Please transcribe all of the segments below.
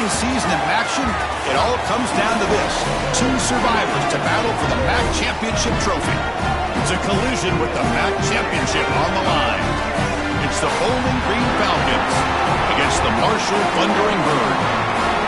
thrilling season of action, it all comes down to this. Two survivors to battle for the MAC Championship trophy. It's a collision with the MAC Championship on the line. It's the Bowling Green Falcons against the Marshall Thundering Herd.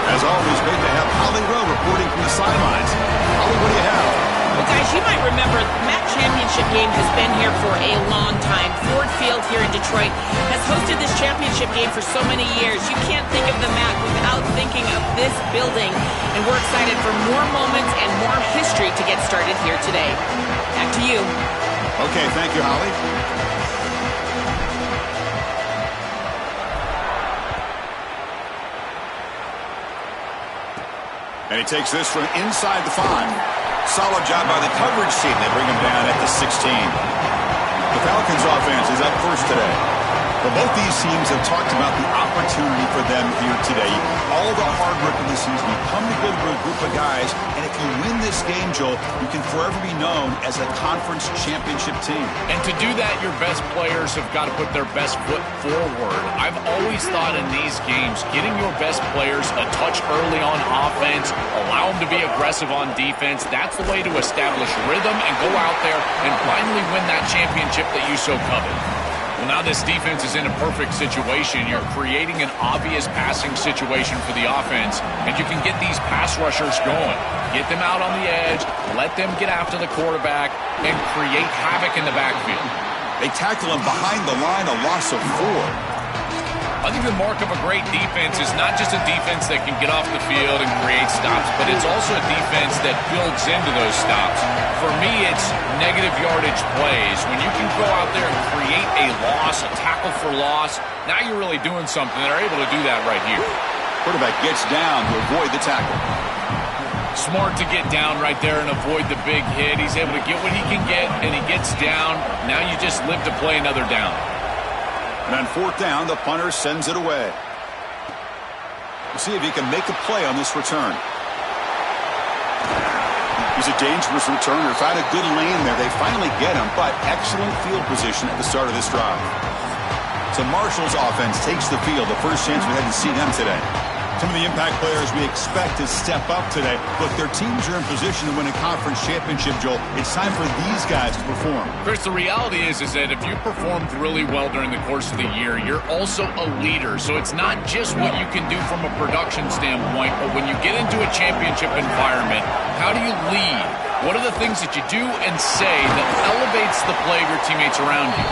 As always, great to have Holly Rowe reporting from the sidelines. Holly, what do you have? Well, guys, you might remember the MAC Championship game has been here for a long time. Ford Field here in Detroit has hosted this championship game for so many years. You can't think of the MAC without thinking of this building. And we're excited for more moments and more history to get started here today. Back to you. Okay, thank you, Holly. And he takes this from inside the 5. Solid job by the coverage team. They bring him down at the 16. The Falcons offense is up first today. Well, both these teams have talked about the opportunity for them here today. All the hard work of the season, you come together with a group of guys, and if you win this game, Joel, you can forever be known as a conference championship team. And to do that, your best players have got to put their best foot forward. I've always thought in these games, getting your best players a touch early on offense, allow them to be aggressive on defense, that's the way to establish rhythm and go out there and finally win that championship that you so covet. Well, now this defense is in a perfect situation. You're creating an obvious passing situation for the offense, and you can get these pass rushers going. Get them out on the edge, let them get after the quarterback, and create havoc in the backfield. They tackle him behind the line, a loss of 4. I think the mark of a great defense is not just a defense that can get off the field and create stops, but it's also a defense that builds into those stops. For me, it's negative yardage plays. When you can go out there and create a loss, a tackle for loss, now you're really doing something. They're able to do that right here. Quarterback gets down to avoid the tackle. Smart to get down right there and avoid the big hit. He's able to get what he can get, and he gets down. Now you just live to play another down. And on 4th down, the punter sends it away. We'll see if he can make a play on this return. He's a dangerous returner. Found a good lane there. They finally get him, but excellent field position at the start of this drive. So Marshall's offense takes the field. The first chance we had to see them today. Some of the impact players we expect to step up today. Look, their teams are in position to win a conference championship, Joel. It's time for these guys to perform. Chris, the reality is that if you performed really well during the course of the year, you're also a leader. So it's not just what you can do from a production standpoint, but when you get into a championship environment, how do you lead? What are the things that you do and say that elevates the play of your teammates around you?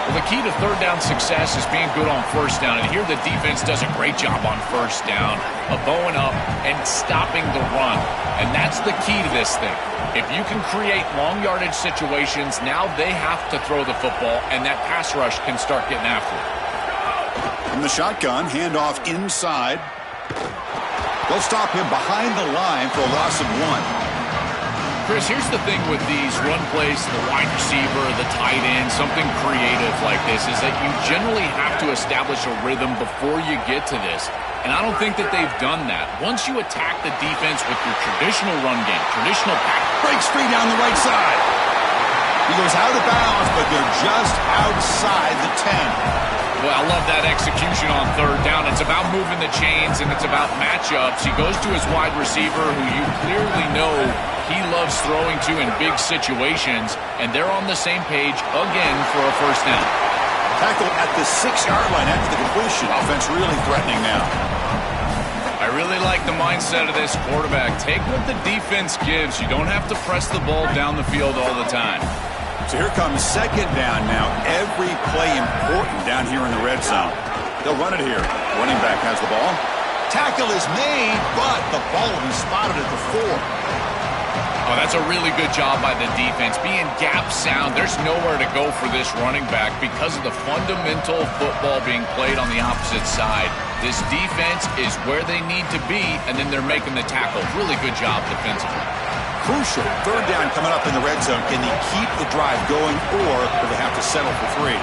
Well, the key to third down success is being good on first down. And here the defense does a great job on first down of bowing up and stopping the run. And that's the key to this thing. If you can create long yardage situations, now they have to throw the football, and that pass rush can start getting after it. From the shotgun, handoff inside. They'll stop him behind the line for a loss of 1. Chris, here's the thing with these run plays, the wide receiver, the tight end, something creative like this, is that you generally have to establish a rhythm before you get to this. And I don't think that they've done that. Once you attack the defense with your traditional run game, traditional pass, breaks free down the right side. He goes out of bounds, but they're just outside the 10. Well, I love that execution on third down. It's about moving the chains, and it's about matchups. He goes to his wide receiver, who you clearly know he loves throwing to in big situations, and they're on the same page again for a first down. Tackle at the 6-yard line after the completion. Offense really threatening now. I really like the mindset of this quarterback. Take what the defense gives. You don't have to press the ball down the field all the time. So here comes 2nd down now. Every play important down here in the red zone. They'll run it here. Running back has the ball. Tackle is made, but the ball will be spotted at the 4. Oh, that's a really good job by the defense. Being gap sound, there's nowhere to go for this running back because of the fundamental football being played on the opposite side. This defense is where they need to be, and then they're making the tackle. Really good job defensively. Crucial. 3rd down coming up in the red zone. Can they keep the drive going, or do they have to settle for 3?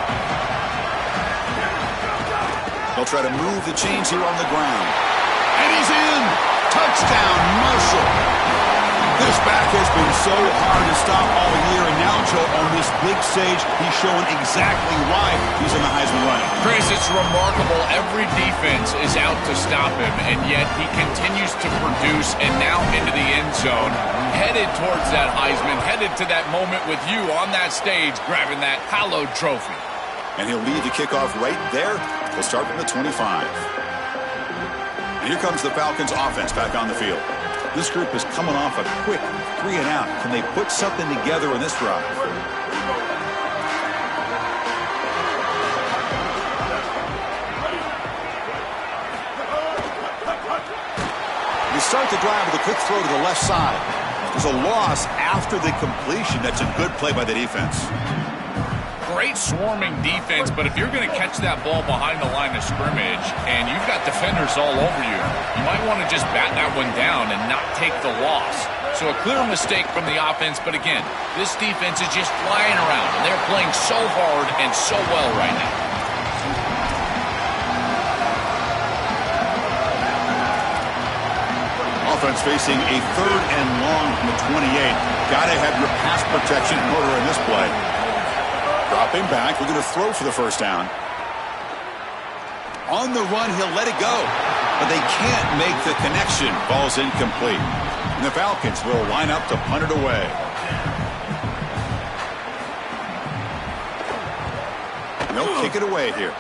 They'll try to move the chains here on the ground. And he's in! Touchdown, Marshall! This back has been so hard to stop all year, and now, Joe, on this big stage, he's showing exactly why he's in the Heisman running. Chris, it's remarkable. Every defense is out to stop him, and yet he continues to produce, and now into the end zone, headed towards that Heisman, headed to that moment with you on that stage, grabbing that hallowed trophy. And he'll lead the kickoff right there. We'll start from the 25. And here comes the Falcons offense back on the field. This group is coming off a quick 3-and-out. Can they put something together in this drive? They start the drive with a quick throw to the left side. There's a loss after the completion. That's a good play by the defense. Great swarming defense, but if you're going to catch that ball behind the line of scrimmage and you've got defenders all over you, you might want to just bat that one down and not take the loss. So a clear mistake from the offense, but again, this defense is just flying around, and they're playing so hard and so well right now. Offense facing a 3rd and long from the 28. Got to have your pass protection in order in this play. Dropping back, we're going to throw for the first down. On the run, he'll let it go. But they can't make the connection. Ball's incomplete. And the Falcons will line up to punt it away. And they'll kick it away here.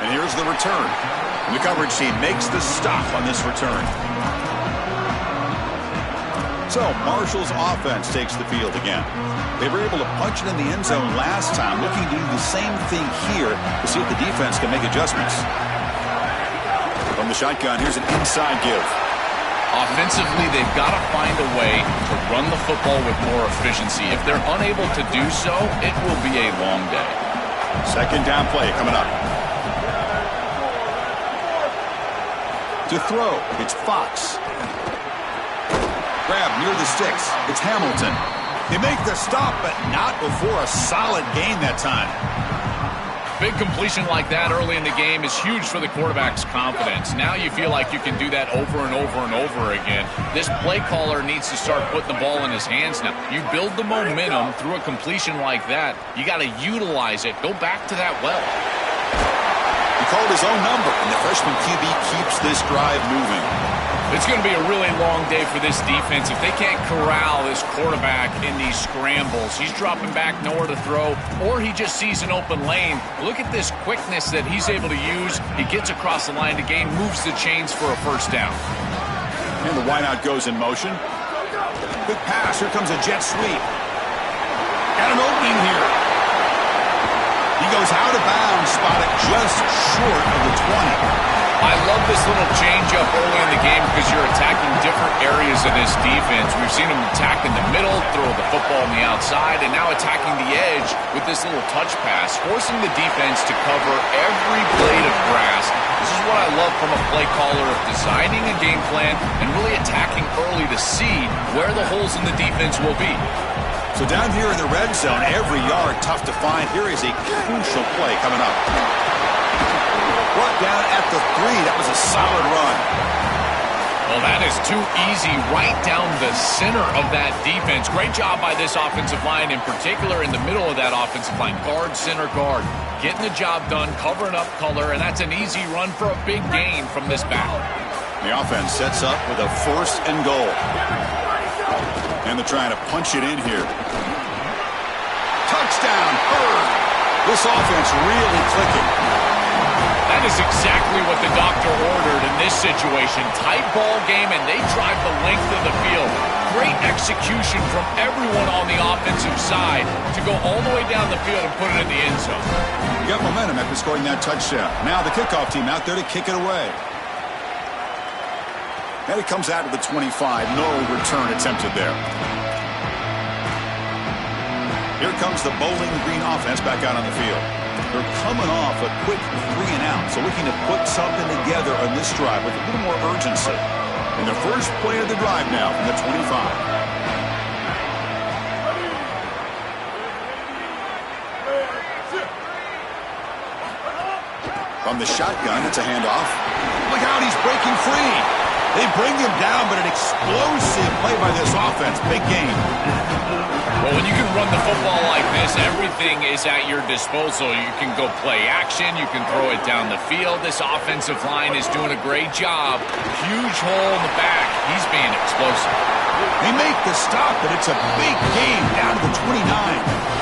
And here's the return. And the coverage team makes the stop on this return. So Marshall's offense takes the field again. They were able to punch it in the end zone last time, looking to do the same thing here to see if the defense can make adjustments. From the shotgun, here's an inside give. Offensively, they've got to find a way to run the football with more efficiency. If they're unable to do so, it will be a long day. Second down play coming up. To throw, it's Fox. Grab near the sticks. It's Hamilton. They make the stop, but not before a solid gain that time. Big completion like that early in the game is huge for the quarterback's confidence. Now you feel like you can do that over and over and over again. This play caller needs to start putting the ball in his hands now. You build the momentum through a completion like that. You got to utilize it. Go back to that well. He called his own number, and the freshman QB keeps this drive moving. It's going to be a really long day for this defense if they can't corral this quarterback in these scrambles. He's dropping back, nowhere to throw, or he just sees an open lane. Look at this quickness that he's able to use. He gets across the line to gain, moves the chains for a first down. And the wideout goes in motion. Quick pass. Here comes a jet sweep. Got an opening here. He goes out of bounds, spotted just short of the 20. I love this little change-up early in the game because you're attacking different areas of this defense. We've seen them attack in the middle, throw the football on the outside, and now attacking the edge with this little touch pass, forcing the defense to cover every blade of grass. This is what I love from a play caller of designing a game plan and really attacking early to see where the holes in the defense will be. So down here in the red zone, every yard tough to find. Here is a crucial play coming up. Brought down at the 3. That was a solid run. Well, that is too easy right down the center of that defense. Great job by this offensive line, in particular in the middle of that offensive line. Guard, center, guard. Getting the job done, covering up color, and that's an easy run for a big gain from this back. The offense sets up with a 1st and goal. And they're trying to punch it in here. Touchdown, Bird. This offense really clicking. That is exactly what the doctor ordered in this situation. Tight ball game, and they drive the length of the field. Great execution from everyone on the offensive side to go all the way down the field and put it in the end zone. You got momentum after scoring that touchdown. Now the kickoff team out there to kick it away. And it comes out of the 25. No return attempted there. Here comes the Bowling Green offense back out on the field. They're coming off a quick 3-and-out, so looking to put something together on this drive with a little more urgency. And the first play of the drive now from the 25. From the shotgun, it's a handoff. Look out, he's breaking free. They bring him down, but an explosive play by this offense. Big game. Well, when you can run the football like this, everything is at your disposal. You can go play action. You can throw it down the field. This offensive line is doing a great job. Huge hole in the back. He's being explosive. They make the stop, but it's a big game down to the 29.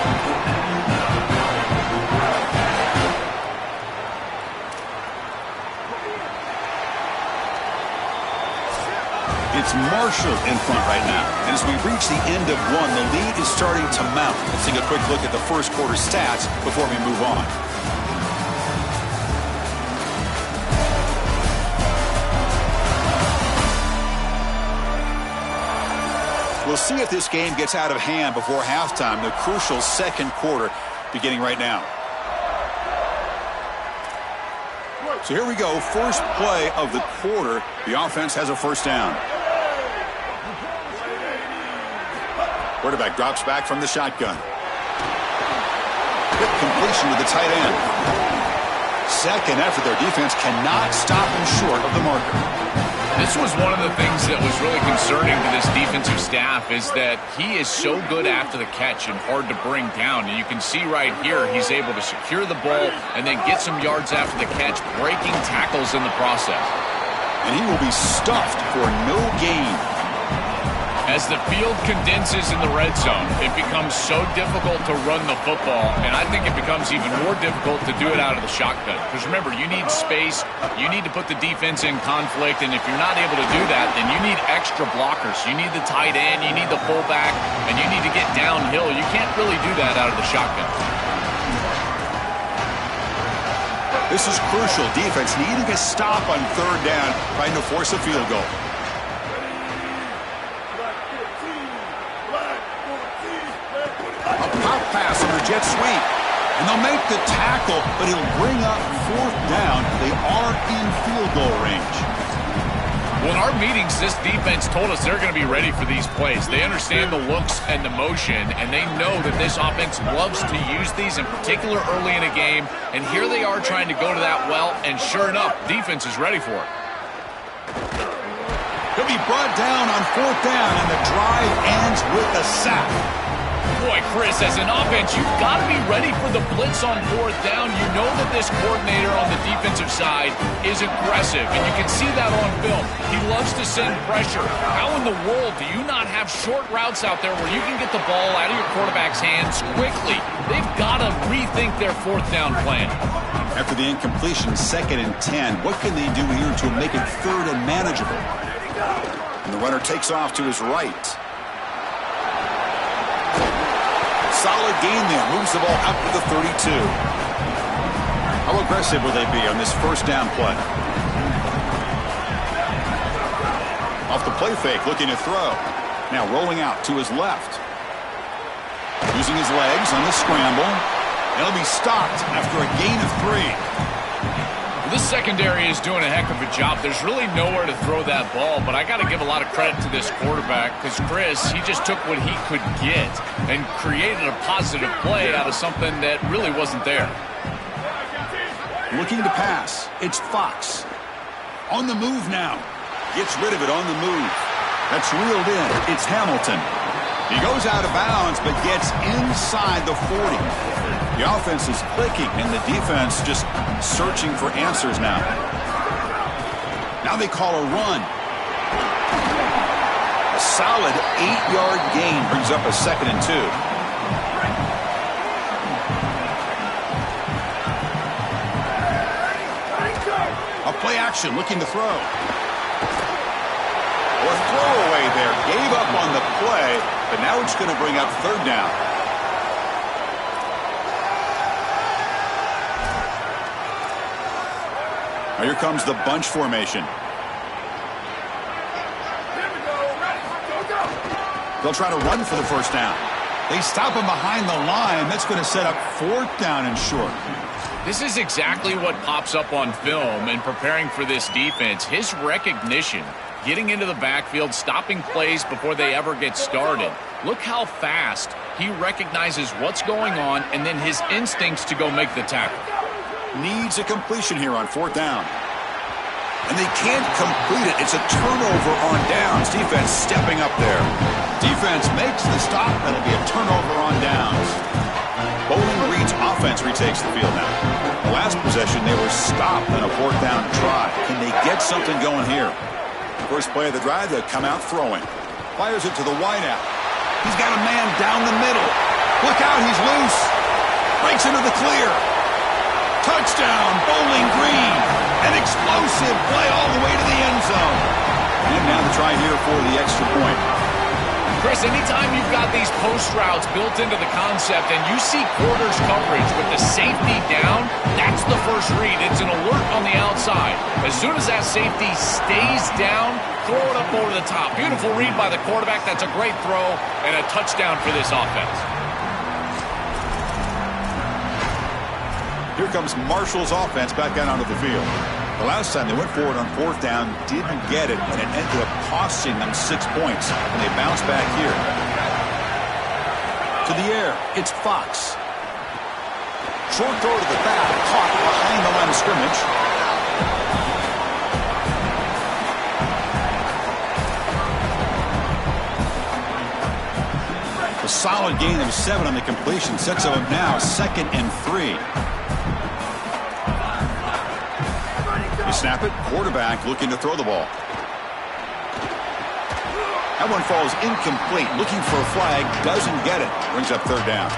It's Marshall in front right now. And as we reach the end of one, the lead is starting to mount. Let's take a quick look at the first quarter stats before we move on. We'll see if this game gets out of hand before halftime, the crucial second quarter beginning right now. So here we go, first play of the quarter. The offense has a first down. Quarterback drops back from the shotgun. Quick completion to the tight end. Second effort, their defense cannot stop him short of the marker. This was one of the things that was really concerning to this defensive staff is that he is so good after the catch and hard to bring down. And you can see right here he's able to secure the ball and then get some yards after the catch, breaking tackles in the process. And he will be stuffed for no gain. As the field condenses in the red zone, it becomes so difficult to run the football, and I think it becomes even more difficult to do it out of the shotgun. Because remember, you need space, you need to put the defense in conflict, and if you're not able to do that, then you need extra blockers. You need the tight end, you need the fullback, and you need to get downhill. You can't really do that out of the shotgun. This is crucial. Defense needing a stop on third down, trying to force a field goal. Pass on the jet sweep. And they'll make the tackle, but he'll bring up fourth down. They are in field goal range. Well, in our meetings, this defense told us they're going to be ready for these plays. They understand the looks and the motion, and they know that this offense loves to use these, in particular early in a game. And here they are trying to go to that well, and sure enough, defense is ready for it. He'll be brought down on fourth down, and the drive ends with a sack. Boy, Chris, as an offense, you've got to be ready for the blitz on fourth down. You know that this coordinator on the defensive side is aggressive, and you can see that on film. He loves to send pressure. How in the world do you not have short routes out there where you can get the ball out of your quarterback's hands quickly? They've got to rethink their fourth down plan. After the incompletion, 2nd and 10, what can they do here to make it third and manageable? And the runner takes off to his right. Solid gain there. Moves the ball out to the 32. How aggressive will they be on this first down play? Off the play fake, looking to throw. Now rolling out to his left. Using his legs on the scramble. And he'll be stopped after a gain of 3. This secondary is doing a heck of a job. There's really nowhere to throw that ball, but I got to give a lot of credit to this quarterback because Chris, he just took what he could get and created a positive play out of something that really wasn't there. Looking to pass. It's Fox. On the move now. Gets rid of it on the move. That's reeled in. It's Hamilton. He goes out of bounds but gets inside the 40. The offense is clicking, and the defense just searching for answers now. Now they call a run. A solid 8-yard gain brings up a 2nd and 2. A play action, looking to throw. Or throwaway there. Gave up on the play, but now it's going to bring up third down. Now here comes the bunch formation. They'll try to run for the first down. They stop him behind the line. That's going to set up fourth down and short. This is exactly what pops up on film in preparing for this defense. His recognition, getting into the backfield, stopping plays before they ever get started. Look how fast he recognizes what's going on and then his instincts to go make the tackle. Needs a completion here on fourth down. And they can't complete it. It's a turnover on downs. Defense stepping up there. Defense makes the stop. That'll be a turnover on downs. Bowling Green's offense retakes the field now. The last possession, they were stopped on a 4th down try. Can they get something going here? First play of the drive, they'll come out throwing. Fires it to the wideout. He's got a man down the middle. Look out, he's loose. Breaks into the clear. Touchdown, Bowling Green. An explosive play all the way to the end zone. And now the try here for the extra point. Chris, anytime you've got these post routes built into the concept and you see quarters coverage with the safety down, that's the first read. It's an alert on the outside. As soon as that safety stays down, throw it up over the top. Beautiful read by the quarterback. That's a great throw and a touchdown for this offense. Here comes Marshall's offense back out onto the field. The last time they went forward on 4th down, didn't get it, and it ended up costing them 6 points. And they bounce back here. To the air, it's Fox. Short throw to the back, caught behind the line of scrimmage. A solid gain of 7 on the completion sets them up now 2nd and 3. Snap it. Quarterback looking to throw the ball. That one falls incomplete. Looking for a flag. Doesn't get it. Brings up 3rd down.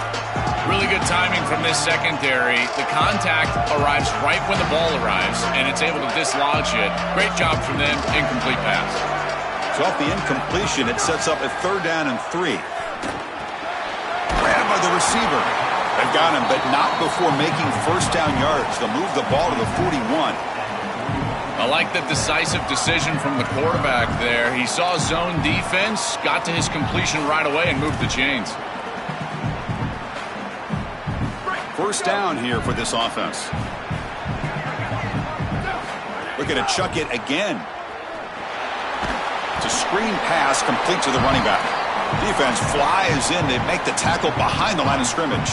Really good timing from this secondary. The contact arrives right when the ball arrives, and it's able to dislodge it. Great job from them. Incomplete pass. So off the incompletion, it sets up a 3rd down and 3. Grabbed by the receiver. They've got him, but not before making 1st down yards. They'll move the ball to the 41. I like the decisive decision from the quarterback there. He saw zone defense, got to his completion right away, and moved the chains. 1st down here for this offense. Looking to chuck it again. It's a screen pass complete to the running back. Defense flies in. They make the tackle behind the line of scrimmage.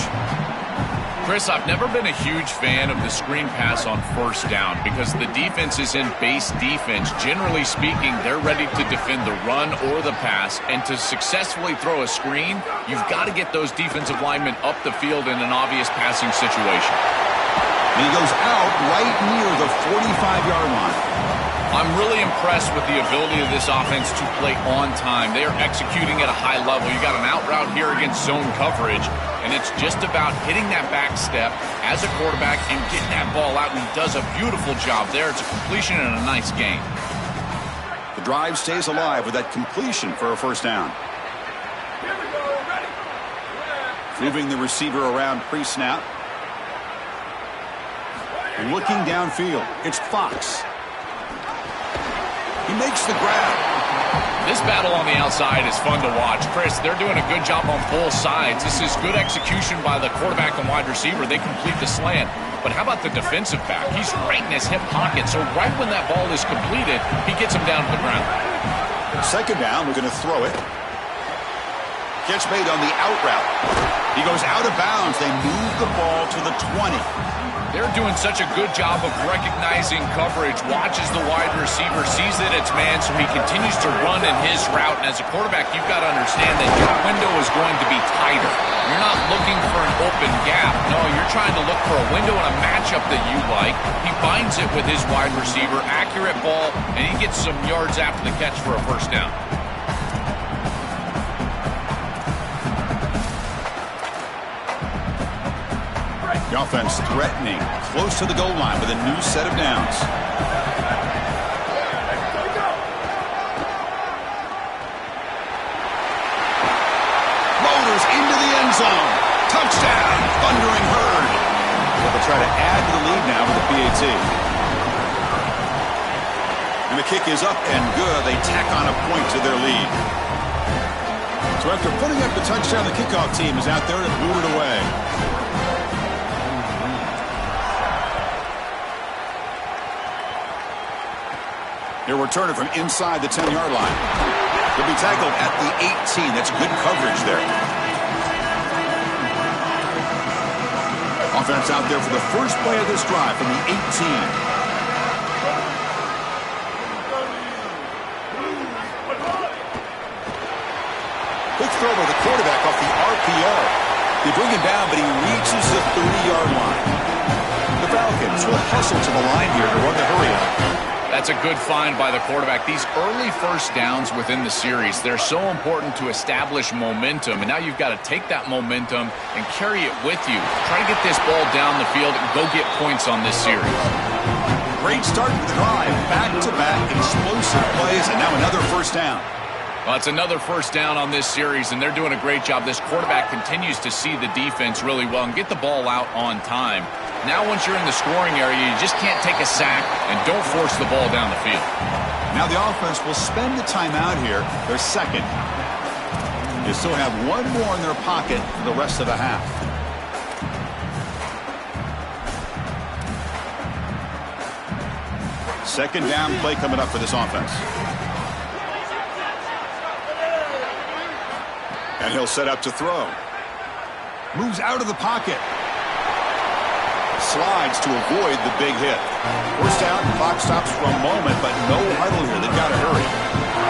Chris, I've never been a huge fan of the screen pass on 1st down because the defense is in base defense. Generally speaking, they're ready to defend the run or the pass, and to successfully throw a screen, you've got to get those defensive linemen up the field in an obvious passing situation. And he goes out right near the 45-yard line. I'm really impressed with the ability of this offense to play on time. They are executing at a high level. You got an out route here against zone coverage, and it's just about hitting that back step as a quarterback and getting that ball out, and he does a beautiful job there. It's a completion and a nice gain. The drive stays alive with that completion for a 1st down. Moving the receiver around pre-snap. Looking downfield, it's Fox. He makes the grab. This battle on the outside is fun to watch. Chris, they're doing a good job on both sides. This is good execution by the quarterback and wide receiver. They complete the slant. But how about the defensive back? He's right in his hip pocket, so right when that ball is completed, he gets him down to the ground. 2nd down, we're going to throw it. Catch made on the out route. He goes out of bounds. They move the ball to the 20. They're doing such a good job of recognizing coverage, watches the wide receiver, sees that it's man, so he continues to run in his route. And as a quarterback, you've got to understand that your window is going to be tighter. You're not looking for an open gap. No, you're trying to look for a window and a matchup that you like. He finds it with his wide receiver, accurate ball, and he gets some yards after the catch for a 1st down. The offense threatening, close to the goal line with a new set of downs. Motors into the end zone. Touchdown, Thundering Herd. They'll try to add to the lead now with the PAT. And the kick is up and good. They tack on a point to their lead. So after putting up the touchdown, the kickoff team is out there to boot it away. He'll return it from inside the 10-yard line. He'll be tackled at the 18. That's good coverage there. Offense out there for the first play of this drive from the 18. They bring him down, but he reaches the 30-yard line. The Falcons will hustle to the line here to run the hurry up. That's a good find by the quarterback. These early first downs within the series, they're so important to establish momentum. And now you've got to take that momentum and carry it with you. Try to get this ball down the field and go get points on this series. Great start to the drive. Back-to-back explosive plays, and now another first down. Well, it's another first down on this series, and they're doing a great job. This quarterback continues to see the defense really well and get the ball out on time. Now once you're in the scoring area, you just can't take a sack and don't force the ball down the field. Now the offense will spend the timeout here, their second. They still have one more in their pocket for the rest of the half. Second down play coming up for this offense. And he'll set up to throw. Moves out of the pocket. Slides to avoid the big hit. First down, clock stops for a moment, but no huddle here. They've got to hurry.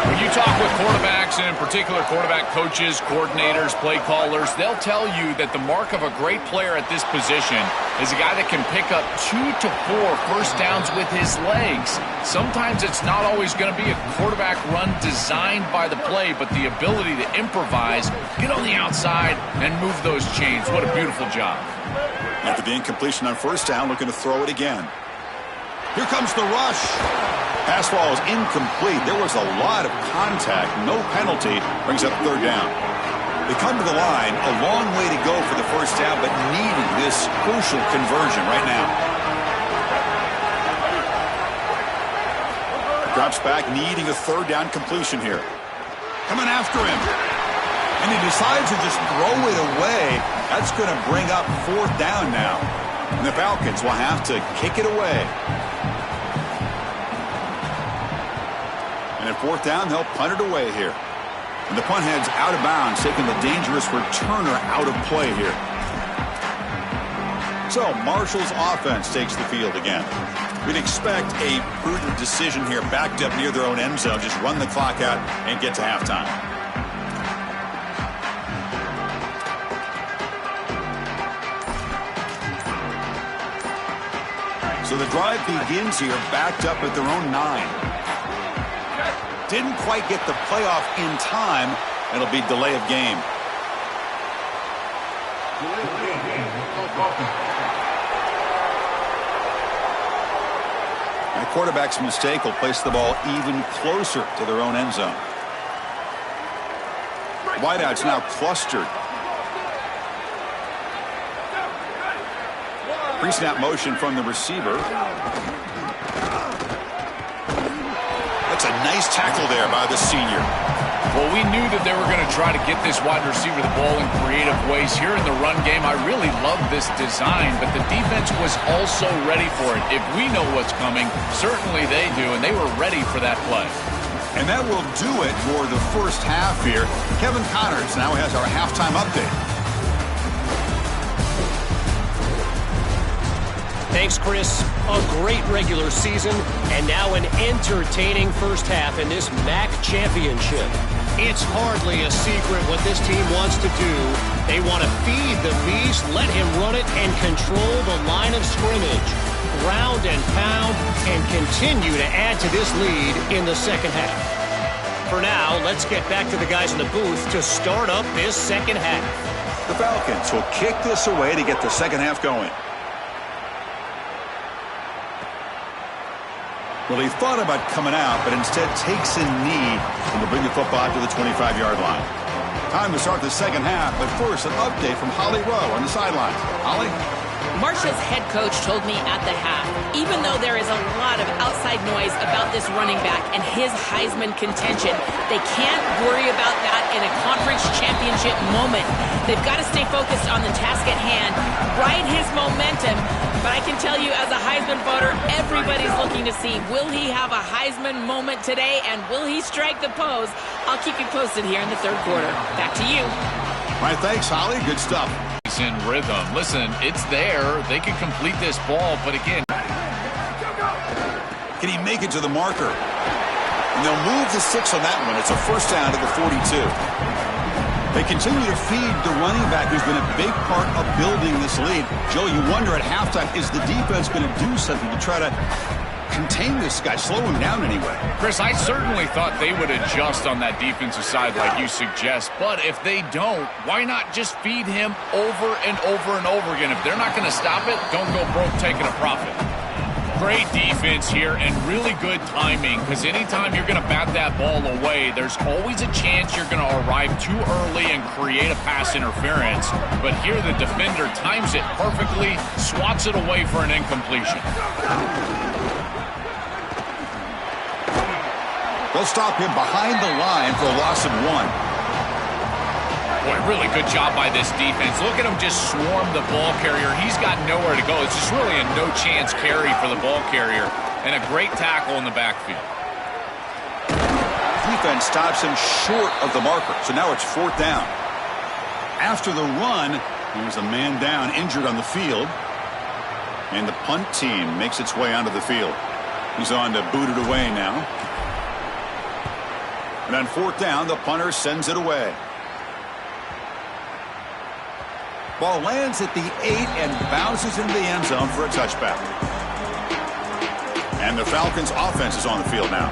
When you talk with quarterbacks, and in particular quarterback coaches, coordinators, play callers, they'll tell you that the mark of a great player at this position is a guy that can pick up 2 to 4 first downs with his legs. Sometimes it's not always going to be a quarterback run designed by the play, but the ability to improvise, get on the outside, and move those chains. What a beautiful job. After the incompletion on first down, looking to throw it again. Here comes the rush. Pass ball is incomplete. There was a lot of contact. No penalty. Brings up third down. They come to the line. A long way to go for the first down, but needing this crucial conversion right now. Drops back, needing a third down completion here. Coming after him. And he decides to just throw it away. That's going to bring up fourth down now. And the Falcons will have to kick it away. And at fourth down, they'll punt it away here. And the punt heads out of bounds, taking the dangerous returner out of play here. So Marshall's offense takes the field again. We'd expect a prudent decision here, backed up near their own end zone. Just run the clock out and get to halftime. So the drive begins here, backed up at their own 9. Didn't quite get the playoff in time. It'll be delay of game. And the quarterback's mistake will place the ball even closer to their own end zone. Wideouts now clustered. Pre-snap motion from the receiver. That's a nice tackle there by the senior. Well, we knew that they were going to try to get this wide receiver the ball in creative ways. Here in the run game, I really love this design, but the defense was also ready for it. If we know what's coming, certainly they do, and they were ready for that play. And that will do it for the first half here. Kevin Connors now has our halftime update. Thanks, Chris. A great regular season, and now an entertaining first half in this MAC championship. It's hardly a secret what this team wants to do. They want to feed the beast, let him run it, and control the line of scrimmage. Ground and pound, and continue to add to this lead in the second half. For now, let's get back to the guys in the booth to start up this second half. The Falcons will kick this away to get the second half going. Well, he thought about coming out, but instead takes a knee and will bring the football to the 25-yard line. Time to start the second half, but first an update from Holly Rowe on the sidelines. Holly? Marshall's head coach told me at the half, even though there is a lot of outside noise about this running back and his Heisman contention, they can't worry about that in a conference championship moment. They've got to stay focused on the task at hand, ride his momentum. But I can tell you, as a Heisman voter, everybody's looking to see, will he have a Heisman moment today, and will he strike the pose? I'll keep you posted here in the third quarter. Back to you. All right, thanks, Holly. Good stuff. In rhythm. Listen, it's there. They can complete this ball, but again, can he make it to the marker? And they'll move the 6 on that one. It's a first down to the 42. They continue to feed the running back who's been a big part of building this lead. Joe, you wonder at halftime, is the defense going to do something to try to contain this guy, slow him down anyway? Chris, I certainly thought they would adjust on that defensive side like you suggest, but if they don't, why not just feed him over and over and over again? If they're not going to stop it, don't go broke taking a profit. Great defense here and really good timing, because anytime you're going to bat that ball away, there's always a chance you're going to arrive too early and create a pass interference. But here the defender times it perfectly, swats it away for an incompletion. They'll stop him behind the line for a loss of 1. Boy, really good job by this defense. Look at him just swarm the ball carrier. He's got nowhere to go. It's just really a no-chance carry for the ball carrier, and a great tackle in the backfield. Defense stops him short of the marker, so now it's 4th down. After the run, there's a man down, injured on the field, and the punt team makes its way onto the field. He's on to boot it away now. And on 4th down, the punter sends it away. Ball lands at the 8 and bounces into the end zone for a touchback. And the Falcons' offense is on the field now.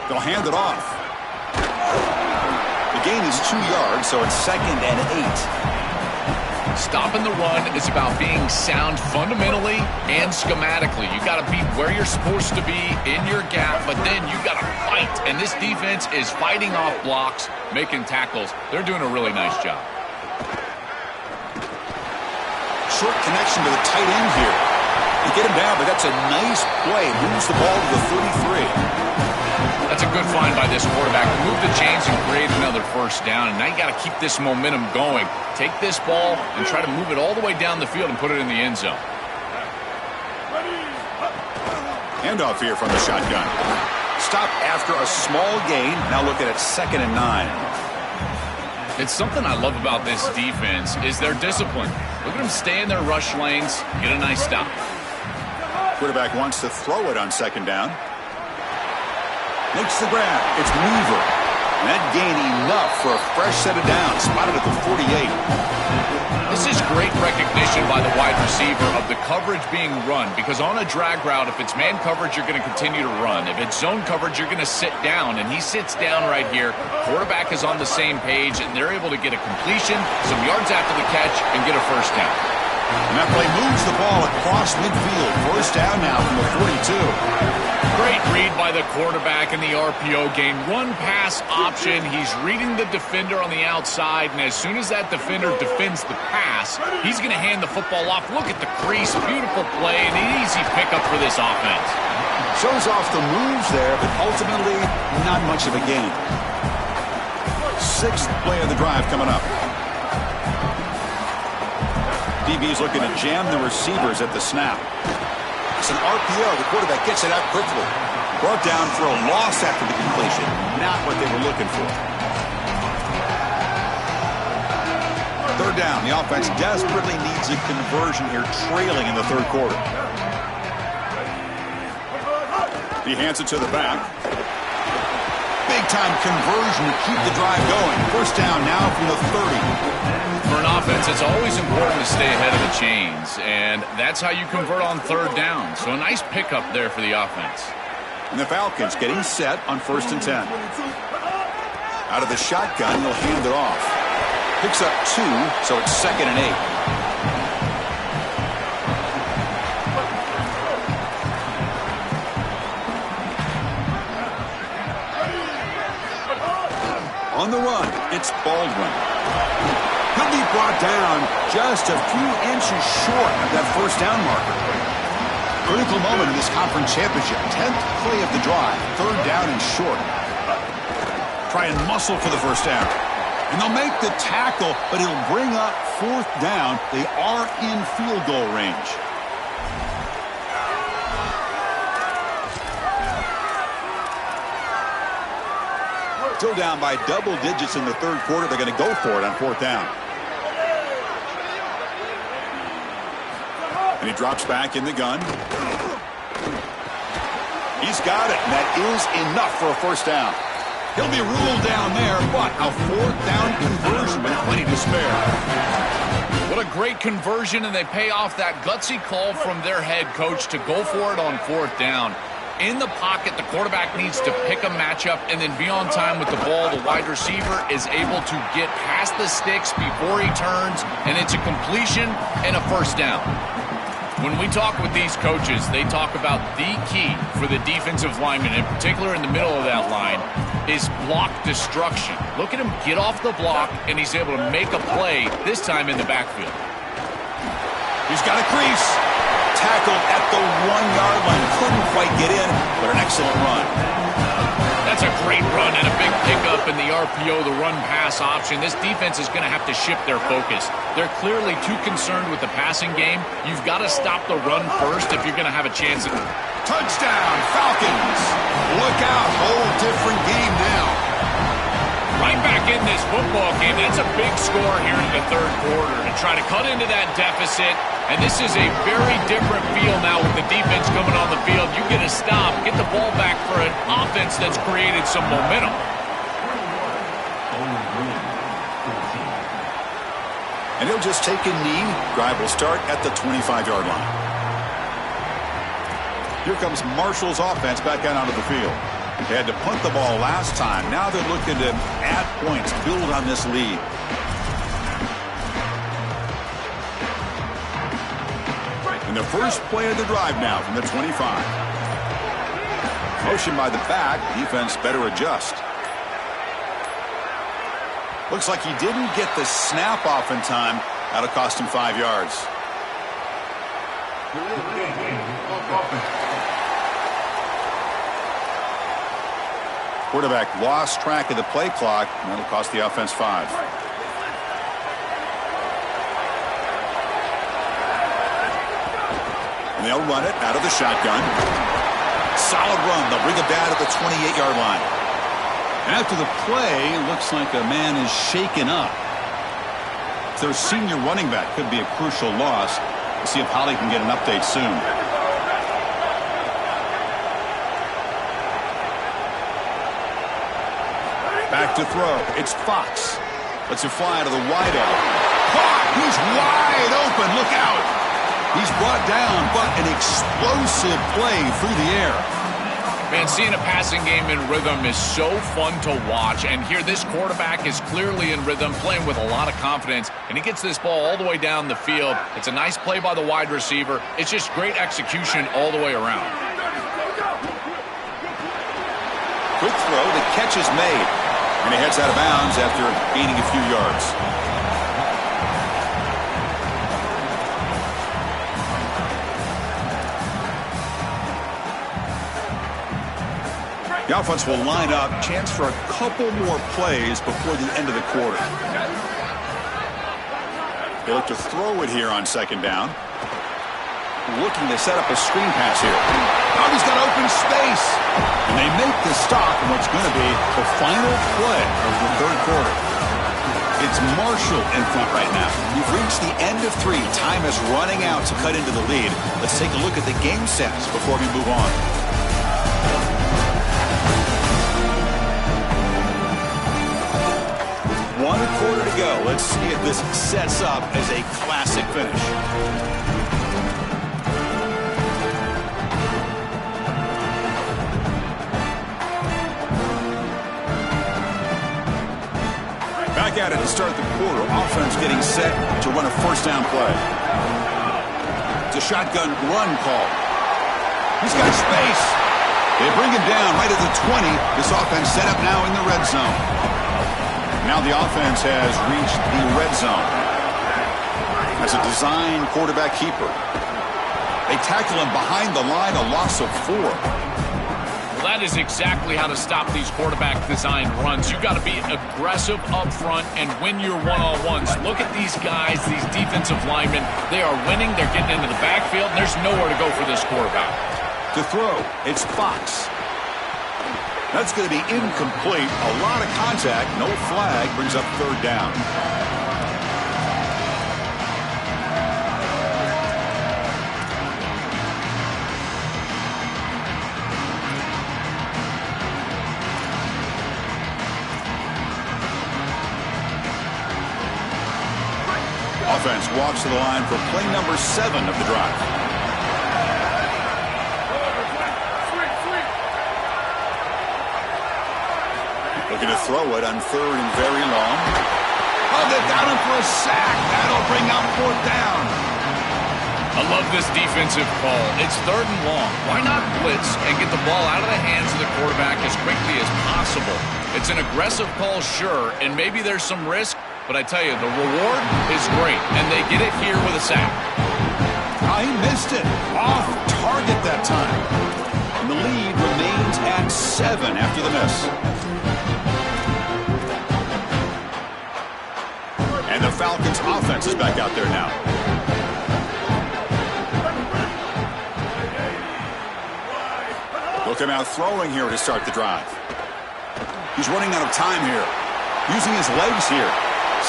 They'll hand it off. The gain is 2 yards, so it's 2nd and 8. Stopping the run is about being sound fundamentally and schematically. You got to be where you're supposed to be in your gap, but then you got to fight. And this defense is fighting off blocks, making tackles. They're doing a really nice job. Short connection to the tight end here. They get him down, but that's a nice play. Moves the ball to the 33. That's a good find by this quarterback. Move the chains and create another 1st down. And now you got to keep this momentum going. Take this ball and try to move it all the way down the field and put it in the end zone. Handoff here from the shotgun. Stop after a small gain. Now look at it, 2nd and 9. It's something I love about this defense is their discipline. Look at them stay in their rush lanes, get a nice stop. Quarterback wants to throw it on 2nd down. Makes the grab. It's Weaver. And that gain enough for a fresh set of downs. Spotted at the 48. This is great recognition by the wide receiver of the coverage being run, because on a drag route, if it's man coverage, you're going to continue to run. If it's zone coverage, you're going to sit down, and he sits down right here. Quarterback is on the same page, and they're able to get a completion, some yards after the catch, and get a 1st down. And that play moves the ball across midfield. 1st down now from the 42. Great read by the quarterback in the RPO game. Run pass option. He's reading the defender on the outside, and as soon as that defender defends the pass, he's going to hand the football off. Look at the crease. Beautiful play and an easy pickup for this offense. Shows off the moves there, but ultimately not much of a gain. 6th play of the drive coming up. DB's looking to jam the receivers at the snap. It's an RPO. The quarterback gets it out quickly. Brought down for a loss after the completion. Not what they were looking for. 3rd down. The offense desperately needs a conversion here, trailing in the 3rd quarter. He hands it to the back. Big-time conversion to keep the drive going. 1st down now from the 30. For an offense, it's always important to stay ahead of the chains, and that's how you convert on 3rd down. So a nice pickup there for the offense. And the Falcons getting set on 1st and 10. Out of the shotgun, he'll hand it off. Picks up 2, so it's 2nd and 8. On the run, it's Baldwin. He'll be brought down just a few inches short of that 1st down marker. Critical moment in this conference championship. 10th play of the drive. 3rd down and short. Try and muscle for the 1st down. And they'll make the tackle, but it'll bring up 4th down. They are in field goal range. Still down by double digits in the 3rd quarter. They're going to go for it on 4th down. And he drops back in the gun. He's got it, and that is enough for a first down. He'll be ruled down there, but a fourth down conversion with plenty to spare. What a great conversion, and they pay off that gutsy call from their head coach to go for it on fourth down. In the pocket, the quarterback needs to pick a matchup and then be on time with the ball. The wide receiver is able to get past the sticks before he turns, and it's a completion and a first down. When we talk with these coaches, they talk about the key for the defensive lineman, in particular in the middle of that line, is block destruction. Look at him get off the block, and he's able to make a play, this time in the backfield. He's got a crease. Tackled at the 1-yard line. Couldn't quite get in, but an excellent run. That's a great run and a big pickup in the RPO, the run-pass option. This defense is going to have to shift their focus. They're clearly too concerned with the passing game. You've got to stop the run first if you're going to have a chance at touchdown, Falcons. Look out, whole different game now. Right back in this football game. That's a big score here in the third quarter to try to cut into that deficit. And this is a very different feel now with the defense coming on the field. You get a stop, get the ball back for an offense that's created some momentum. And he'll just take a knee. Drive will start at the 25-yard line. Here comes Marshall's offense back out onto the field. They had to punt the ball last time. Now they're looking to add points, build on this lead. And the first play of the drive now from the 25. Motion by the back. Defense better adjust. Looks like he didn't get the snap off in time. That'll cost him 5 yards. Quarterback lost track of the play clock, and that'll cost the offense 5. And they'll run it out of the shotgun. Solid run. They'll bring it down to the 28-yard line. After the play, looks like a man is shaken up. Their senior running back could be a crucial loss. We'll see if Holly can get an update soon. Back to throw. It's Fox. Lets it fly to the wideout. Caught! He's wide open. Look out! He's brought down, but an explosive play through the air. Man, seeing a passing game in rhythm is so fun to watch. And here, this quarterback is clearly in rhythm, playing with a lot of confidence. And he gets this ball all the way down the field. It's a nice play by the wide receiver. It's just great execution all the way around. Quick throw. The catch is made. And he heads out of bounds after gaining a few yards. The offense will line up. Chance for a couple more plays before the end of the quarter. They look to throw it here on second down. Looking to set up a screen pass here. Oh, he's got open space. And they make the stop in what's going to be the final play of the third quarter. It's Marshall in front right now. We've reached the end of 3. Time is running out to cut into the lead. Let's take a look at the game stats before we move on. One quarter to go. Let's see if this sets up as a classic finish. Back at it to start the quarter. Offense getting set to run a first down play. It's a shotgun run call. He's got space. They bring him down right at the 20. This offense set up now in the red zone. Now the offense has reached the red zone. As a design quarterback keeper. They tackle him behind the line, a loss of 4. Well, that is exactly how to stop these quarterback design runs. You've got to be aggressive up front and win your one-on-ones. Look at these guys, these defensive linemen. They are winning. They're getting into the backfield, and there's nowhere to go for this quarterback. To throw, it's Fox. That's going to be incomplete. A lot of contact. No flag. Brings up third down. offense walks to the line for play number 7 of the drive. Looking to throw it on 3rd and very long. Oh, they've got him for a sack. That'll bring up 4th down. I love this defensive call. It's 3rd and long. Why not blitz and get the ball out of the hands of the quarterback as quickly as possible? It's an aggressive call, sure, and maybe there's some risk, but I tell you, the reward is great, and they get it here with a sack. Oh, he missed it. Off target that time. And the lead remains at 7 after the miss. And the Falcons' offense is back out there now. Look him out throwing here to start the drive. He's running out of time here. Using his legs here.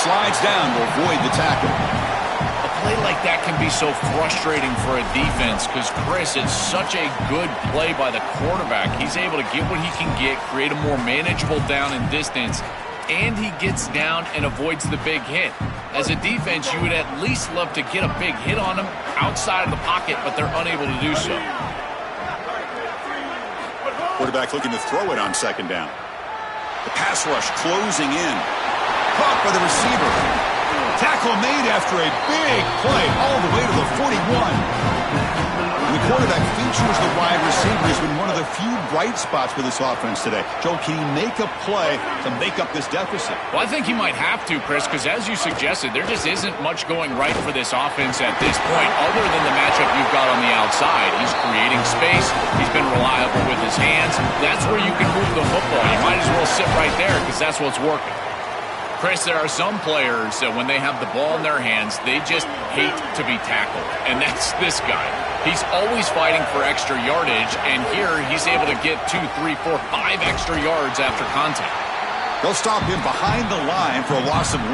Slides down to avoid the tackle. A play like that can be so frustrating for a defense because, Chris, it's such a good play by the quarterback. He's able to get what he can get, create a more manageable down and distance, and he gets down and avoids the big hit. As a defense, you would at least love to get a big hit on him outside of the pocket, but they're unable to do so. Quarterback looking to throw it on 2nd down. The pass rush closing in. Caught by the receiver. Tackle made after a big play all the way to the 41. And the quarterback features the wide receiver. Has been one of the few bright spots for this offense today. Joe, can he make a play to make up this deficit? Well, I think he might have to, Chris, because as you suggested, there just isn't much going right for this offense at this point other than the matchup you've got on the outside. He's creating space. He's been reliable with his hands. That's where you can move the football. You might as well sit right there because that's what's working. Chris, there are some players that when they have the ball in their hands, they just hate to be tackled. And that's this guy. He's always fighting for extra yardage, and here he's able to get 2, 3, 4, 5 extra yards after contact. They'll stop him behind the line for a loss of 1.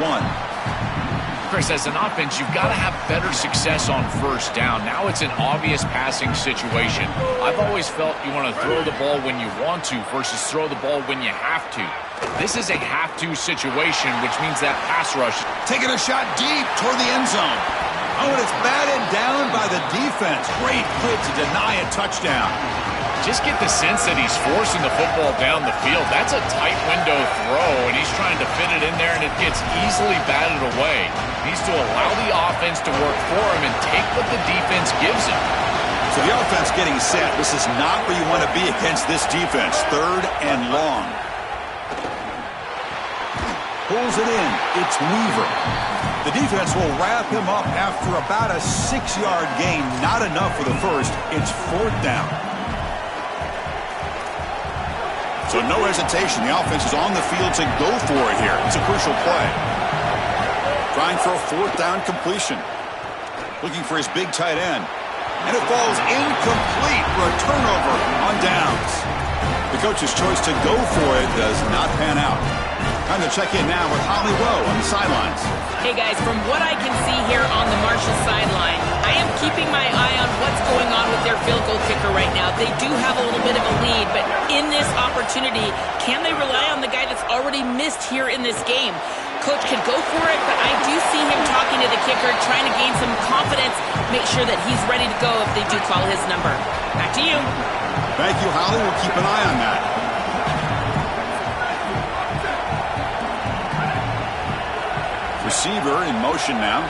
Chris, as an offense, you've got to have better success on 1st down. Now it's an obvious passing situation. I've always felt you want to throw the ball when you want to versus throw the ball when you have to. This is a have-to situation, which means that pass rush. Taking a shot deep toward the end zone. Oh, and it's batted down by the defense. Great play to deny a touchdown. Just get the sense that he's forcing the football down the field. That's a tight window throw, and he's trying to fit it in there, and it gets easily batted away. He needs to allow the offense to work for him and take what the defense gives him. So the offense getting set. This is not where you want to be against this defense. 3rd and long. Pulls it in. It's Weaver. The defense will wrap him up after about a 6-yard gain. Not enough for the first. It's 4th down. So no hesitation. The offense is on the field to go for it here. It's a crucial play. Trying for a 4th down completion. Looking for his big tight end. And it falls incomplete for a turnover on downs. The coach's choice to go for it does not pan out. Time to check in now with Holly Rowe on the sidelines. Hey, guys, from what I can see here on the Marshall sideline, I am keeping my eye on what's going on with their field goal kicker right now. They do have a little bit of a lead, but in this opportunity, can they rely on the guy that's already missed here in this game? Coach could go for it, but I do see him talking to the kicker, trying to gain some confidence, make sure that he's ready to go if they do call his number. Back to you. Thank you, Holly. We'll keep an eye on that. Receiver in motion now.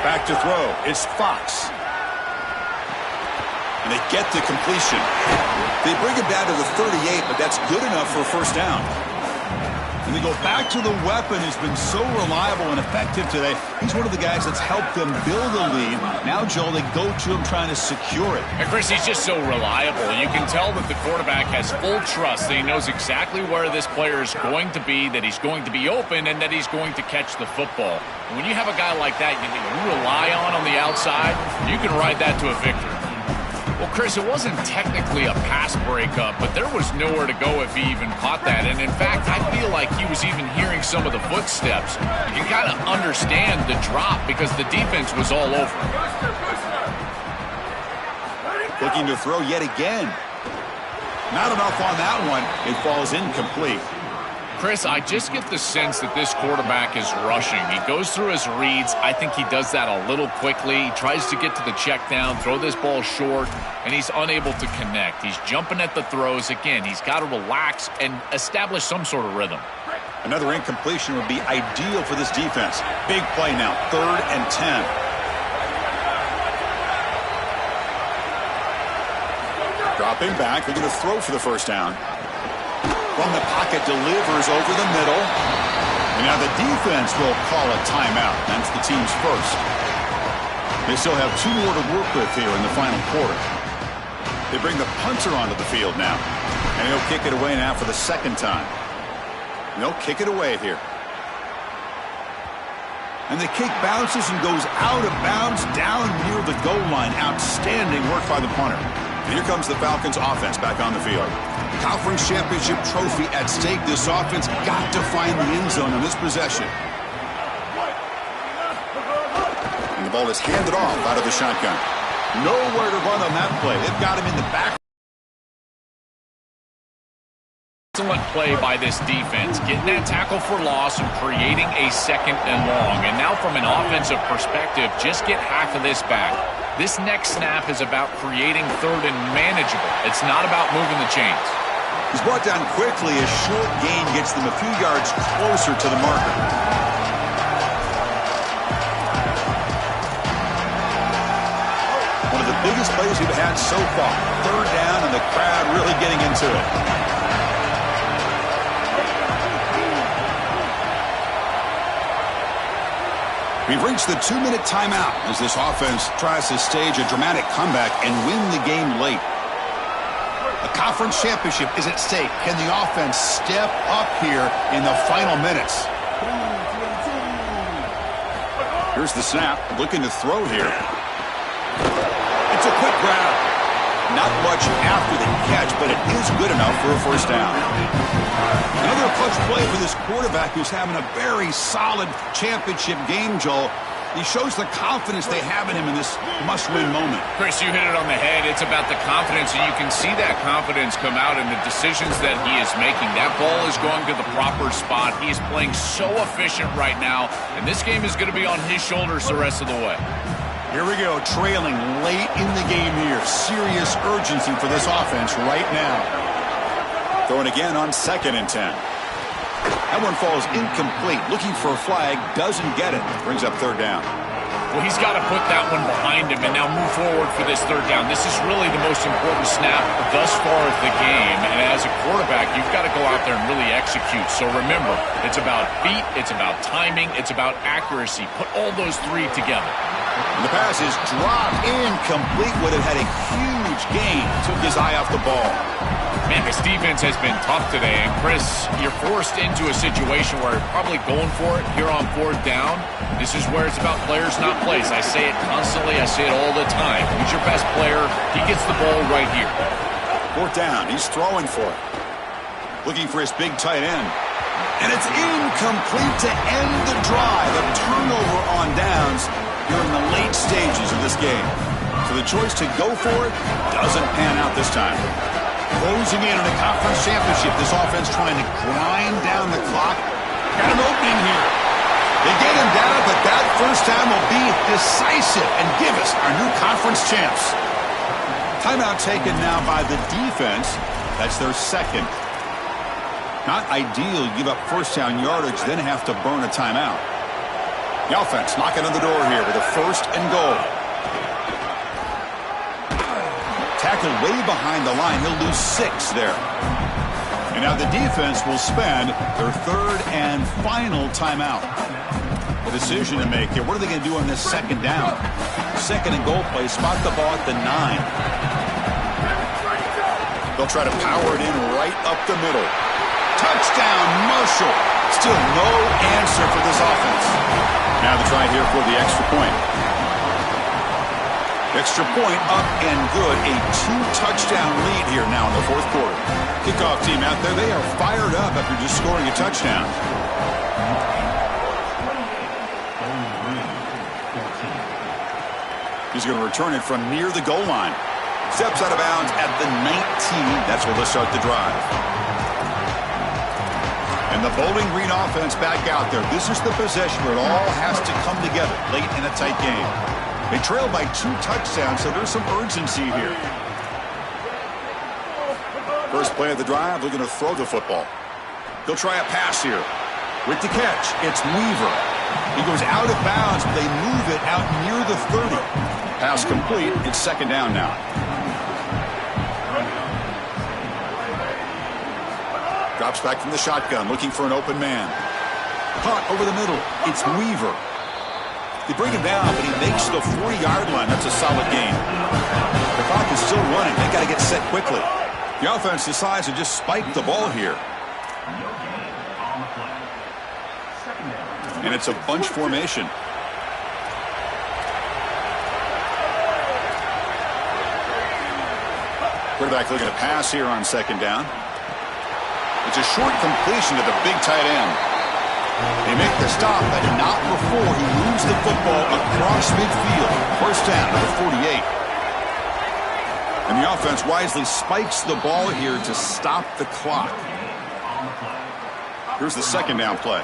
Back to throw. It's Fox. And they get the completion. They bring him down to the 38, but that's good enough for a 1st down. And they go back to the weapon who's been so reliable and effective today. He's one of the guys that's helped them build a lead. Now, Joel, they go to him trying to secure it. And Chris, he's just so reliable. You can tell that the quarterback has full trust that he knows exactly where this player is going to be, that he's going to be open, and that he's going to catch the football. And when you have a guy like that you rely on the outside, you can ride that to a victory. Well, Chris, it wasn't technically a pass breakup, but there was nowhere to go if he even caught that. And, in fact, I feel like he was even hearing some of the footsteps. You can kind of understand the drop because the defense was all over. Looking to throw yet again. Not enough on that one. It falls incomplete. Chris, I just get the sense that this quarterback is rushing. He goes through his reads. I think he does that a little quickly. He tries to get to the check down, throw this ball short, and he's unable to connect. He's jumping at the throws. Again, he's got to relax and establish some sort of rhythm. Another incompletion would be ideal for this defense. Big play now, 3rd and 10. Dropping back, looking to throw for the first down. From the pocket, delivers over the middle. And now the defense will call a timeout. That's the team's first. They still have 2 more to work with here in the final quarter. They bring the punter onto the field now. And he'll kick it away now for the 2nd time. And they'll kick it away here. And the kick bounces and goes out of bounds down near the goal line. Outstanding work by the punter. And here comes the Falcons offense back on the field. Conference championship trophy at stake. This offense got to find the end zone on this possession. And the ball is handed off out of the shotgun. Nowhere to run on that play. They've got him in the back. Excellent play by this defense, getting that tackle for loss and creating a 2nd and long. And now from an offensive perspective, just get half of this back. This next snap is about creating 3rd and manageable. It's not about moving the chains. He's brought down quickly. A short gain gets them a few yards closer to the marker. One of the biggest plays we've had so far. 3rd down and the crowd really getting into it. We've reached the 2-minute timeout as this offense tries to stage a dramatic comeback and win the game late. A conference championship is at stake. Can the offense step up here in the final minutes? Here's the snap. Looking to throw here. It's a quick grab. Not much after the catch, but it is good enough for a first down. Another clutch play for this quarterback who's having a very solid championship game, Joel. He shows the confidence they have in him in this must-win moment. Chris, you hit it on the head. It's about the confidence, and you can see that confidence come out in the decisions that he is making. That ball is going to the proper spot. He is playing so efficient right now, and this game is going to be on his shoulders the rest of the way. Here we go, trailing late in the game here. Serious urgency for this offense right now. Throwing again on 2nd and 10. That one falls incomplete. Looking for a flag, doesn't get it. Brings up 3rd down. Well, he's got to put that one behind him and now move forward for this 3rd down. This is really the most important snap thus far of the game. And as a quarterback, you've got to go out there and really execute. So remember, it's about feet, it's about timing, it's about accuracy. Put all those 3 together. And the pass is dropped incomplete. Would have had a huge gain. Took his eye off the ball. Man, this defense has been tough today. And Chris, you're forced into a situation where you're probably going for it here on 4th down. This is where it's about players, not plays. I say it constantly. I say it all the time. Who's your best player? He gets the ball right here. 4th down. He's throwing for it. Looking for his big tight end. And it's incomplete to end the drive. A turnover on downs here in the late stages of this game. So the choice to go for it doesn't pan out this time. Closing in on a conference championship. This offense trying to grind down the clock. Got an opening here. They get him down, but that first time will be decisive and give us our new conference champs. Timeout taken now by the defense. That's their 2nd. Not ideal. You give up first down yardage, then have to burn a timeout. The offense knocking on the door here with a 1st and goal. Tackled way behind the line. He'll lose 6 there. And now the defense will spend their 3rd and final timeout. A decision to make here. What are they going to do on this 2nd down? 2nd and goal play. Spot the ball at the 9. They'll try to power it in right up the middle. Touchdown, Marshall. Still no answer for this offense. Now the try here for the extra point. Extra point up and good. A 2-touchdown lead here now in the 4th quarter. Kickoff team out there. They are fired up after just scoring a touchdown. He's going to return it from near the goal line. Steps out of bounds at the 19. That's where they'll start the drive. And the Bowling Green offense back out there. This is the possession where it all has to come together late in a tight game. They trail by 2 touchdowns, so there's some urgency here. First play of the drive, looking to throw the football. He'll try a pass here. With the catch, it's Weaver. He goes out of bounds, but they move it out near the 30. Pass complete. It's second down now. Drops back from the shotgun, looking for an open man. Caught over the middle. It's Weaver. They bring him down, but he makes the 40-yard line. That's a solid gain. The clock is still running. They got to get set quickly. The offense decides to just spike the ball here. And it's a bunch formation. Quarterback looking to pass here on second down. It's a short completion to the big tight end. They make the stop, but not before he moves the football across midfield. First down to the 48. And the offense wisely spikes the ball here to stop the clock. Here's the second down play.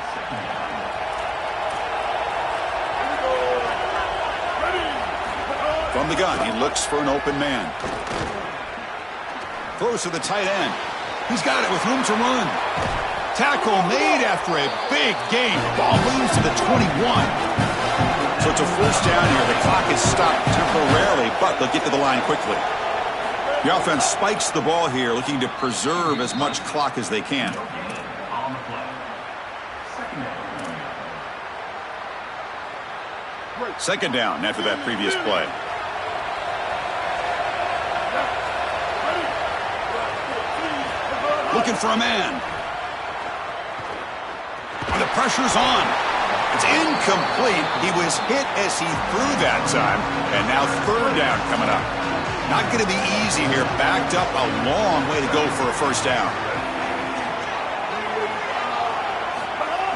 From the gun, he looks for an open man. Throws to the tight end. He's got it with room to run. Tackle made after a big gain. Ball moves to the 21. So it's a first down here. The clock is stopped temporarily, but they'll get to the line quickly. The offense spikes the ball here, looking to preserve as much clock as they can. Second down after that previous play. Looking for a man. The pressure's on. It's incomplete. He was hit as he threw that time. And now third down coming up. Not going to be easy here. Backed up a long way to go for a first down.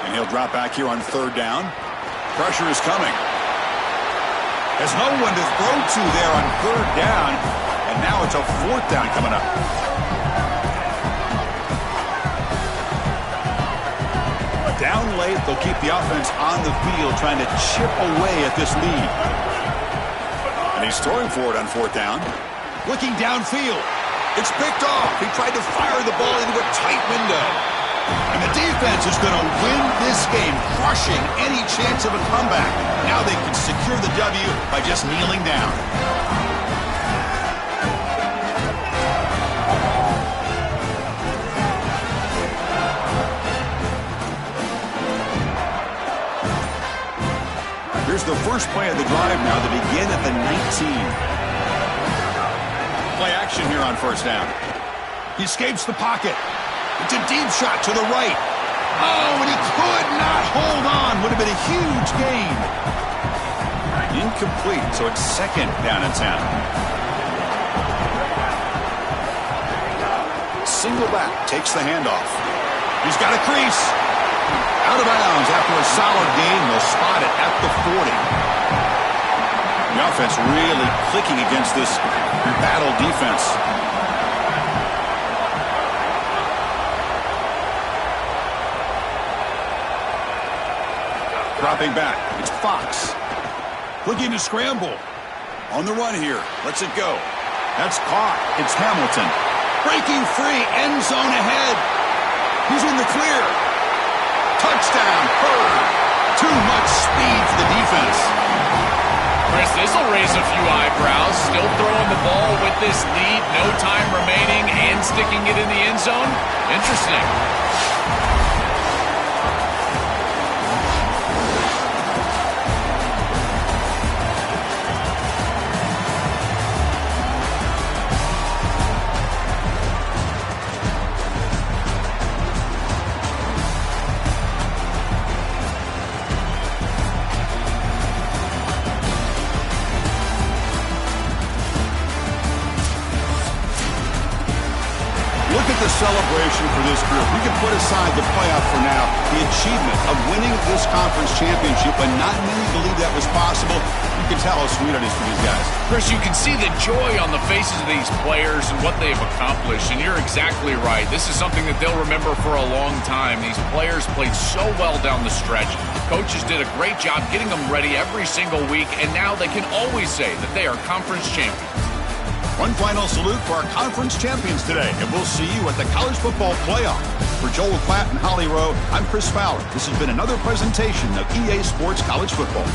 And he'll drop back here on third down. Pressure is coming. There's no one to throw to there on third down. And now it's a fourth down coming up. Down late, they'll keep the offense on the field, trying to chip away at this lead. And he's throwing for it on fourth down. Looking downfield. It's picked off. He tried to fire the ball into a tight window. And the defense is going to win this game, crushing any chance of a comeback. Now they can secure the W by just kneeling down. Here's the first play of the drive now to begin at the 19. Play action here on first down. He escapes the pocket. It's a deep shot to the right. Oh, and he could not hold on. Would have been a huge gain. Incomplete, so it's second down and 10. Single back takes the handoff. He's got a crease. Out of bounds after a solid gain. They'll spot it at the 40. The offense really clicking against this battle defense. Dropping back. It's Fox. Looking to scramble. On the run here. Lets it go. That's caught. It's Hamilton. Breaking free. End zone ahead. He's in the clear. Touchdown, Bird. Too much speed for the defense. Chris, this will raise a few eyebrows. Still throwing the ball with this lead, no time remaining, and sticking it in the end zone. Interesting. at the celebration for this group. We can put aside the playoff for now. The achievement of winning this conference championship, but not many believe that was possible. You can tell how sweet it is for these guys. Chris, you can see the joy on the faces of these players and what they've accomplished, and you're exactly right. This is something that they'll remember for a long time. These players played so well down the stretch. Coaches did a great job getting them ready every single week, and now they can always say that they are conference champions. One final salute for our conference champions today, and we'll see you at the College Football Playoff. For Joel Klatt and Holly Rowe, I'm Chris Fowler. This has been another presentation of EA Sports College Football.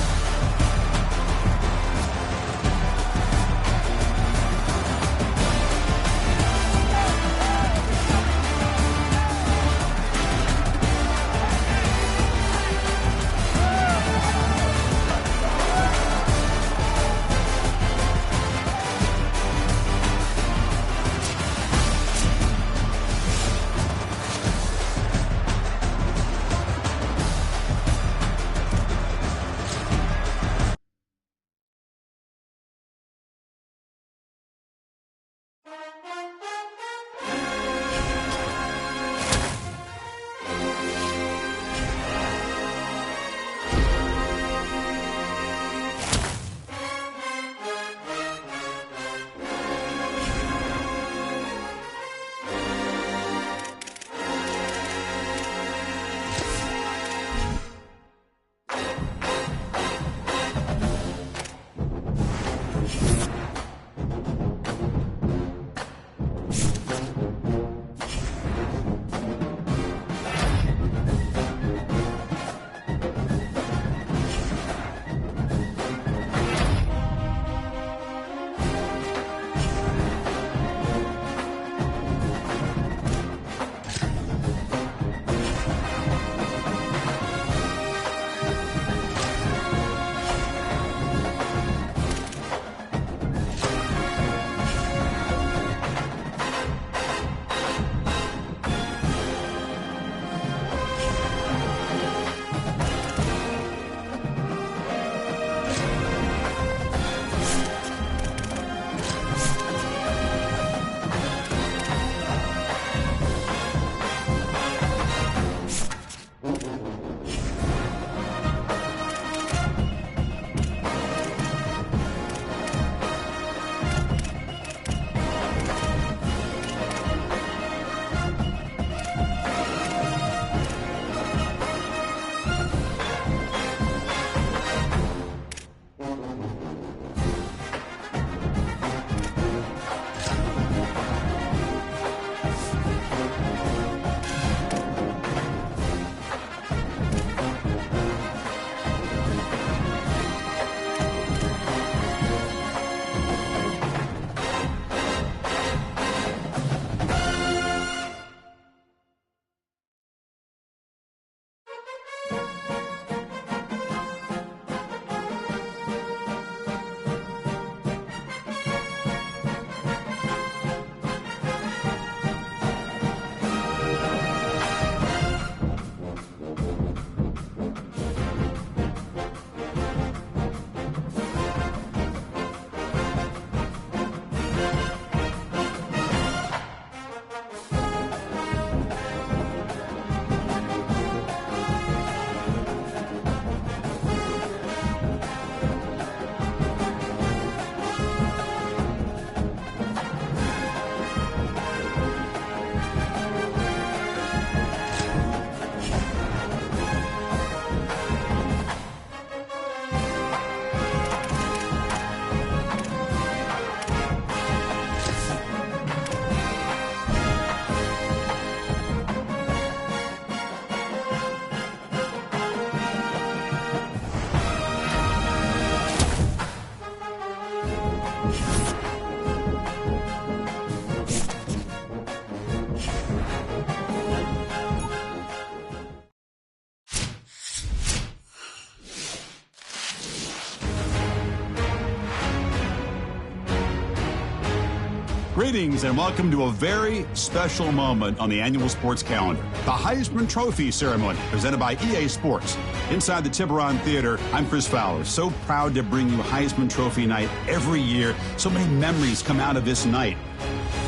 Greetings and welcome to a very special moment on the annual sports calendar. The Heisman Trophy ceremony presented by EA Sports. Inside the Tiburon Theater, I'm Chris Fowler. So proud to bring you Heisman Trophy night every year. So many memories come out of this night.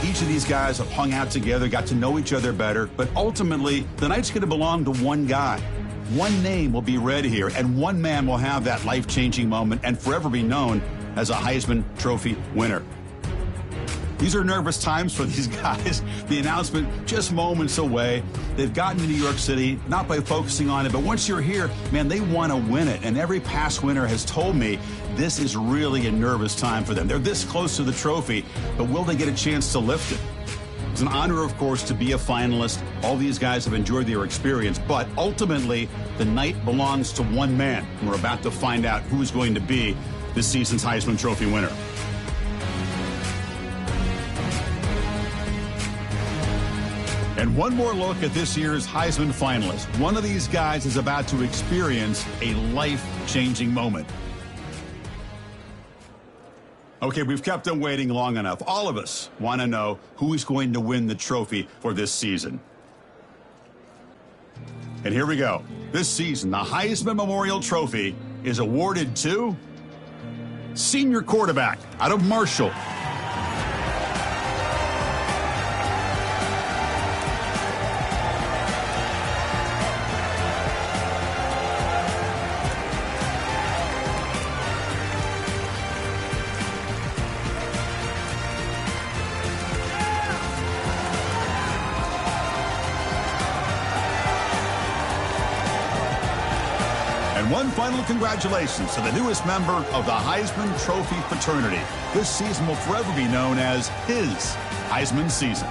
Each of these guys have hung out together, got to know each other better, but ultimately, the night's going to belong to one guy. One name will be read here, and one man will have that life-changing moment and forever be known as a Heisman Trophy winner. These are nervous times for these guys. The announcement just moments away. They've gotten to New York City, not by focusing on it, but once you're here, man, they want to win it. And every past winner has told me this is really a nervous time for them. They're this close to the trophy, but will they get a chance to lift it? It's an honor, of course, to be a finalist. All these guys have enjoyed their experience, but ultimately, the night belongs to one man. And we're about to find out who's going to be this season's Heisman Trophy winner. And one more look at this year's Heisman finalist. One of these guys is about to experience a life-changing moment. Okay, we've kept them waiting long enough. All of us want to know who is going to win the trophy for this season. And here we go. This season, the Heisman Memorial Trophy is awarded to senior quarterback out of Marshall, and one final congratulations to the newest member of the Heisman Trophy fraternity. This season will forever be known as his Heisman season.